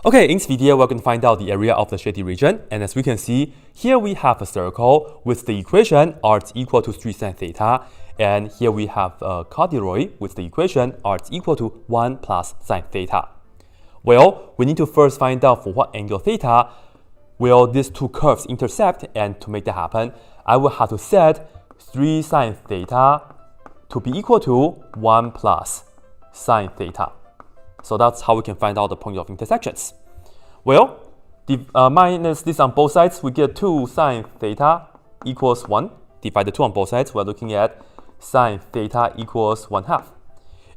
Okay, in this video, we're going to find out the area of the shady region. And as we can see, here we have a circle with the equation r is equal to 3 sine theta. And here we have a corduroy with the equation r is equal to 1 plus sine theta. Well, we need to first find out for what angle theta will these two curves intersect. And to make that happen, I will have to set 3 sine theta to be equal to 1 plus sine theta. So that's how we can find out the point of intersections. Well, minus this on both sides, we get 2 sine theta equals 1. Divide the 2 on both sides, we're looking at sine theta equals 1/2.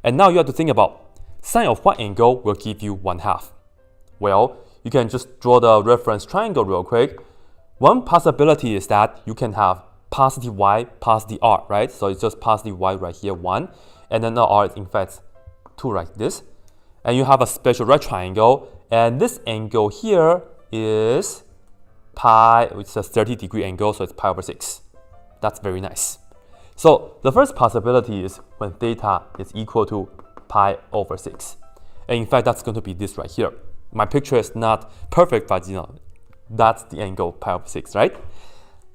And now you have to think about sine of what angle will give you 1/2. Well, you can just draw the reference triangle real quick. One possibility is that you can have positive y, positive r, right? So it's just positive y right here, 1. And then the r is in fact 2 like this. And you have a special right triangle, and this angle here is pi, which is a 30-degree angle, so it's pi over 6. That's very nice. So the first possibility is when theta is equal to pi over 6. And in fact, that's going to be this right here. My picture is not perfect, but that's the angle pi over 6, right?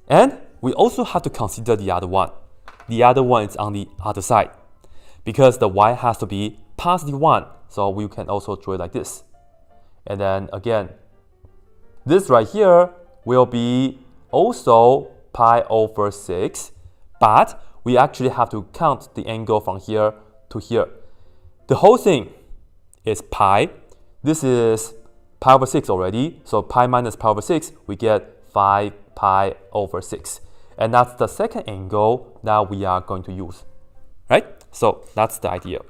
And we also have to consider the other one. The other one is on the other side, because the y has to be positive 1. So we can also draw it like this. And then again, this right here will be also pi over 6, but we actually have to count the angle from here to here. The whole thing is pi. This is pi over 6 already, so pi minus pi over 6, we get 5 pi over 6. And that's the second angle that we are going to use, right? So that's the idea.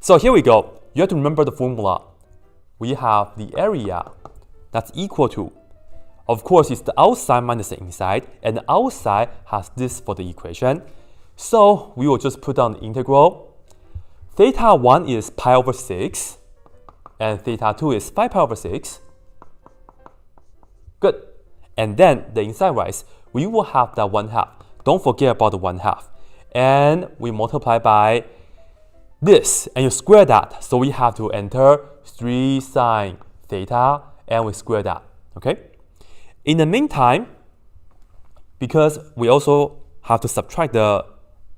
So here we go. You have to remember the formula. We have the area that's equal to, of course, it's the outside minus the inside, and the outside has this for the equation. So we will just put down the integral. Theta 1 is pi over 6, and theta 2 is 5 pi over 6. Good. And then the inside rise, we will have that 1/2. Don't forget about the 1/2. And we multiply by this, and you square that. So we have to enter 3 sine theta, and we square that, okay? In the meantime, because we also have to subtract the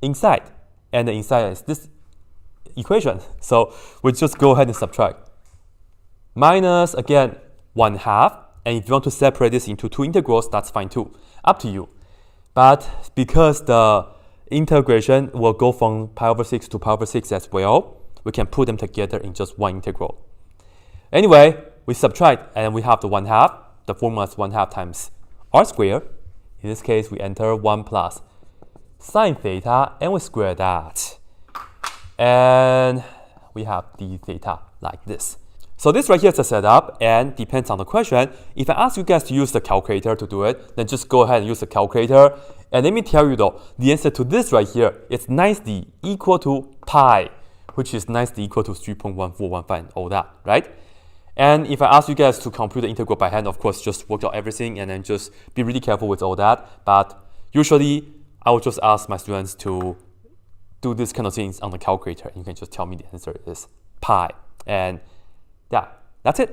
inside, and the inside is this equation. So we just go ahead and subtract. Minus, again, 1/2. And if you want to separate this into two integrals, that's fine too. Up to you. But because the integration will go from pi over 6 to pi over 6 as well, we can put them together in just one integral. Anyway, we subtract and we have the 1/2. The formula is 1/2 times r squared. In this case, we enter 1 plus sine theta and we square that. And we have d theta like this. So this right here is the setup, and depends on the question. If I ask you guys to use the calculator to do it, then just go ahead and use the calculator. And let me tell you though, the answer to this right here is nicely equal to pi, which is nicely equal to 3.1415 and all that, right? And if I ask you guys to compute the integral by hand, of course, just work out everything and then just be really careful with all that. But usually, I would just ask my students to do this kind of things on the calculator, and you can just tell me the answer is pi. And yeah, that's it.